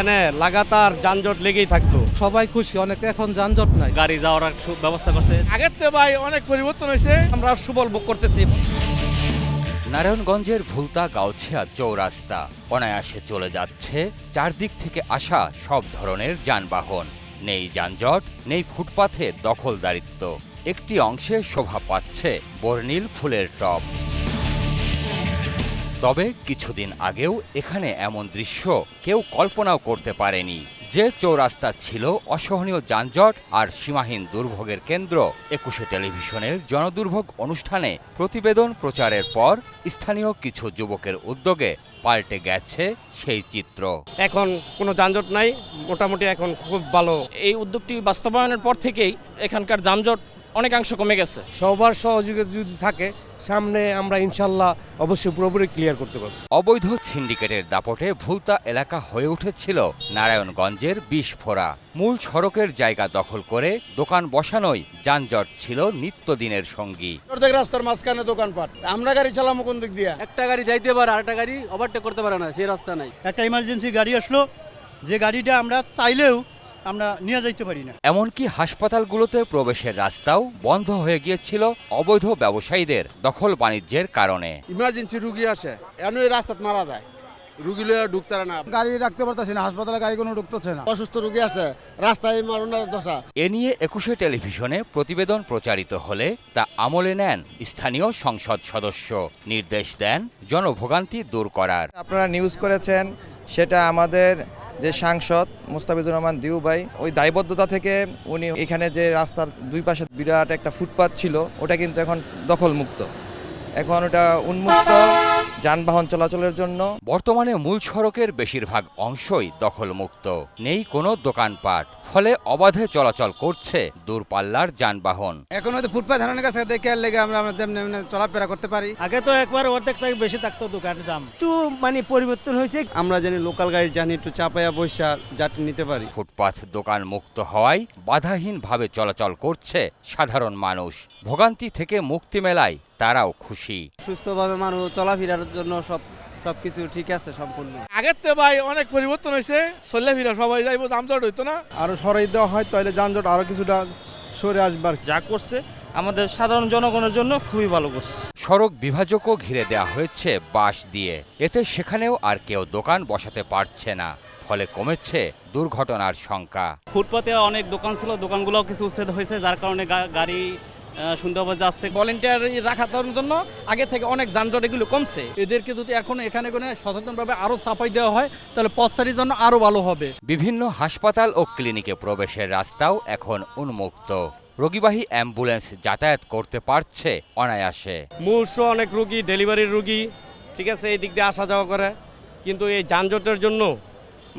এখানে লাগাতার যানজট লেগেই থাকতো। সবাই খুশি, অনেক এখন যানজট নাই, গাড়ি যাওয়ার ব্যবস্থা করছে। আগের থেকে ভাই অনেক পরিবর্তন হয়েছে, আমরা সুবল ভোগ করতেছি। নারায়ণগঞ্জের ভুলতা গাউছিয়া চৌরাস্তা অনায়াসে চলে যাচ্ছে চারদিক থেকে আসা সব ধরনের যানবাহন। নেই যানজট, নেই ফুটপাথে দখলদারিত্ব, একটি অংশে শোভা পাচ্ছে বর্ণিল ফুলের টব। তবে কিছুদিন আগেও এখানে এমন দৃশ্য কেউ কল্পনাও করতে পারেনি। যে চৌরাস্তা ছিল অসহনীয় যানজট আর সীমাহীন দুর্ভোগের কেন্দ্র, ২১ টেলিভিশনের জনদুর্ভোগ অনুষ্ঠানে প্রতিবেদন প্রচারের পর স্থানীয় কিছু যুবকের উদ্যোগে পাল্টে গেছে সেই চিত্র। এখন কোনো যানজট নাই, মোটামুটি এখন খুব ভালো। এই উদ্যোগটি বাস্তবায়নের পর থেকেই এখানকার যানজট অনেকাংশ কমে গেছে। সবার সহযোগিতা যদি থাকে সামনে আমরা ইনশাল্লাহ অবশ্যই পুরোপুরি ক্লিয়ার করতে পারব। অবৈধ সিন্ডিকেটের দাপটে ভুলতা এলাকা হয়ে উঠেছিল নারায়ণগঞ্জের বিস্ফোরা। মূল সড়কের জায়গা দখল করে দোকান বসানোই যানজট ছিল নিত্যদিনের সঙ্গী। রাস্তার মাঝখানে দোকানপাট, আমরা গাড়ি চালামো কোন দিক দিয়ে? একটা গাড়ি যাইতে পারে, আরেকটা গাড়ি ওভারটেক করতে পারে না, সেই রাস্তা নাই। একটা ইমার্জেন্সি গাড়ি আসলো, যে গাড়িটা আমরা চাইলেও আমরা নিয়ে যাইতে পারি না। এমনকি হাসপাতালগুলোতে প্রবেশের রাস্তাও বন্ধ হয়ে গিয়েছিল অবৈধ ব্যবসায়ীদের দখল বাণিজ্যের কারণে। ইমার্জেন্সি রুগী আসে, এমন এই রাস্তাত মারা যায়, রুগী লয়ে ঢুকতে না, গাড়ি রাখতে পারতেছি না, হাসপাতালে গাড়ি কোনো ঢুকতেছে না, অসুস্থ রুগী আছে রাস্তায় মরণের দশা। এ নিয়ে ২১ টেলিভিশনে প্রতিবেদন প্রচারিত হলে তা আমলে নেন স্থানীয় সংসদ সদস্য, নির্দেশ দেন জনভোগান্তি দূর করার। আপনারা নিউজ করেছেন, সেটা আমাদের যে সাংসদ মোস্তাফিজুর রহমান দিউ ভাই, ওই দায়বদ্ধতা থেকে উনি এখানে যে রাস্তার দুই পাশে বিরাট একটা ফুটপাত ছিল, ওটা কিন্তু এখন দখলমুক্ত, এখন ওটা উন্মুক্ত যানবাহন চলাচলের জন্য। বর্তমানে মূল সড়কের বেশিরভাগ অংশই দখলমুক্ত, নেই কোনো দোকানপাট, ফলে অবাধে চলাচল করছে দূরপাল্লার যানবাহন। এখন হয়তো ফুটপাত ধারণের কাছে দেখে লেগে আমরা যেমন চলাফেরা করতে পারি। আগে তো একবার অর্ধেক থেকে বেশি থাকতো দোকানের দাম, একটু পরিবর্তন হয়েছে, আমরা জানি লোকাল গাড়ি জানি একটু চাপাইয়া পয়সা যাত্রী নিতে পারি। ফুটপাথ দোকান মুক্ত হওয়ায় বাধাহীনভাবে চলাচল করছে সাধারণ মানুষ। ভোগান্তি থেকে মুক্তি মেলায় তারাও খুশি। সুস্থভাবে মানুষ চলাফেরার জন্য সবকিছু ঠিক আছে সম্পূর্ণ। আগের থেকে ভাই অনেক পরিবর্তন হয়েছে, চললে ফিরা সবাই যাইব, যানজট হইতো না। আরো সরাই দেওয়া হয় তাহলে যানজট আরো কিছুটা সরে আসবার। যা করছে আমাদের সাধারণ জনগণের জন্য খুবই ভালো করছে। সড়ক বিভাজকও ঘিরে দেওয়া হয়েছে বাঁশ দিয়ে, এতে সেখানেও আর কেউ দোকান বসাতে পারছে না, ফলে কমেছে দুর্ঘটনার সংখ্যা। ফুটপাতে অনেক দোকান ছিল, দোকানগুলো কিছু উচ্ছেদ হয়েছে, যার কারণে গাড়ি সুন্দরভাবে যাচ্ছে। ভলেন্টিয়ার রাখার জন্য আগে থেকে অনেক যানজট এগুলো কমছে। এদেরকে যদি এখন এখানে সচেতনভাবে আরো চাপাই দেওয়া হয় তাহলে পথচারীর জন্য আরো ভালো হবে। বিভিন্ন হাসপাতাল ও ক্লিনিকে প্রবেশের রাস্তাও এখন উন্মুক্ত, রোগীবাহী অ্যাম্বুলেন্স যাতায়াত করতে পারছে অনায়াসে। মুমূর্ষু অনেক রুগী, ডেলিভারির রুগী, ঠিক আছে, এই দিক দিয়ে আসা যাওয়া করে, কিন্তু এই যানজটের জন্য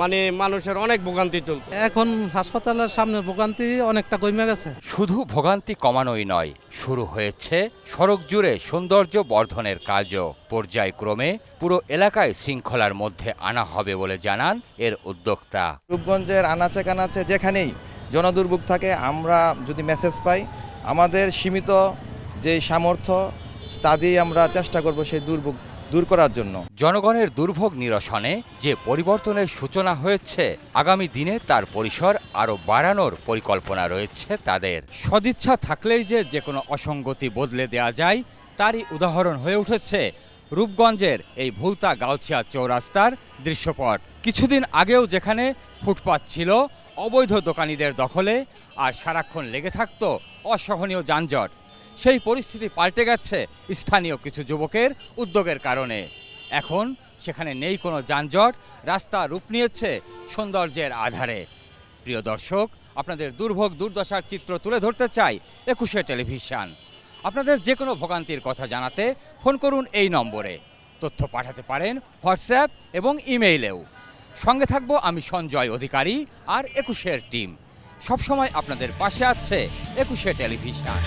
মানে মানুষের অনেক ভোগান্তি চলছে। এখন হাসপাতালের সামনে ভোগান্তি অনেকটা কমে গেছে। শুধু ভোগান্তি কমানোই নয়, শুরু হয়েছে সড়ক জুড়ে সৌন্দর্য বর্ধনের কাজও। পর্যায়ক্রমে পুরো এলাকায় শৃঙ্খলার মধ্যে আনা হবে বলে জানান এর উদ্যোক্তা। রূপগঞ্জের আনাচে কানাচে যেখানেই জনদুর্ভোগ থাকে, আমরা যদি মেসেজ পাই, আমাদের সীমিত যে সামর্থ্য তা দিয়ে আমরা চেষ্টা করব সেই দুর্ভোগ দূর করার জন্য। জনগণের দুর্ভোগ নিরসনে যে পরিবর্তনের সূচনা হয়েছে, আগামী দিনে তার পরিসর আরও বাড়ানোর পরিকল্পনা রয়েছে তাদের। সদিচ্ছা থাকলেই যে কোনো অসঙ্গতি বদলে দেয়া যায়, তারই উদাহরণ হয়ে উঠেছে রূপগঞ্জের এই ভুলতা গাউছিয়া চৌরাস্তার দৃশ্যপট। কিছুদিন আগেও যেখানে ফুটপাত ছিল অবৈধ দোকানীদের দখলে আর সারাক্ষণ লেগে থাকতো অসহনীয় যানজট, সেই পরিস্থিতি পাল্টে গেছে স্থানীয় কিছু যুবকের উদ্যোগের কারণে। এখন সেখানে নেই কোনো যানজট, রাস্তা রূপ নিয়েছে সৌন্দর্যের আধারে। প্রিয় দর্শক, আপনাদের দুর্ভোগ দুর্দশার চিত্র তুলে ধরতে চাই ২১ টেলিভিশন। আপনাদের যে কোনো ভোগান্তির কথা জানাতে ফোন করুন এই নম্বরে, তথ্য পাঠাতে পারেন হোয়াটসঅ্যাপ এবং ইমেইলেও। সঙ্গে থাকবো আমি সঞ্জয় অধিকারী আর ২১ টিম। সবসময় আপনাদের পাশে আছে ২১ টেলিভিশন।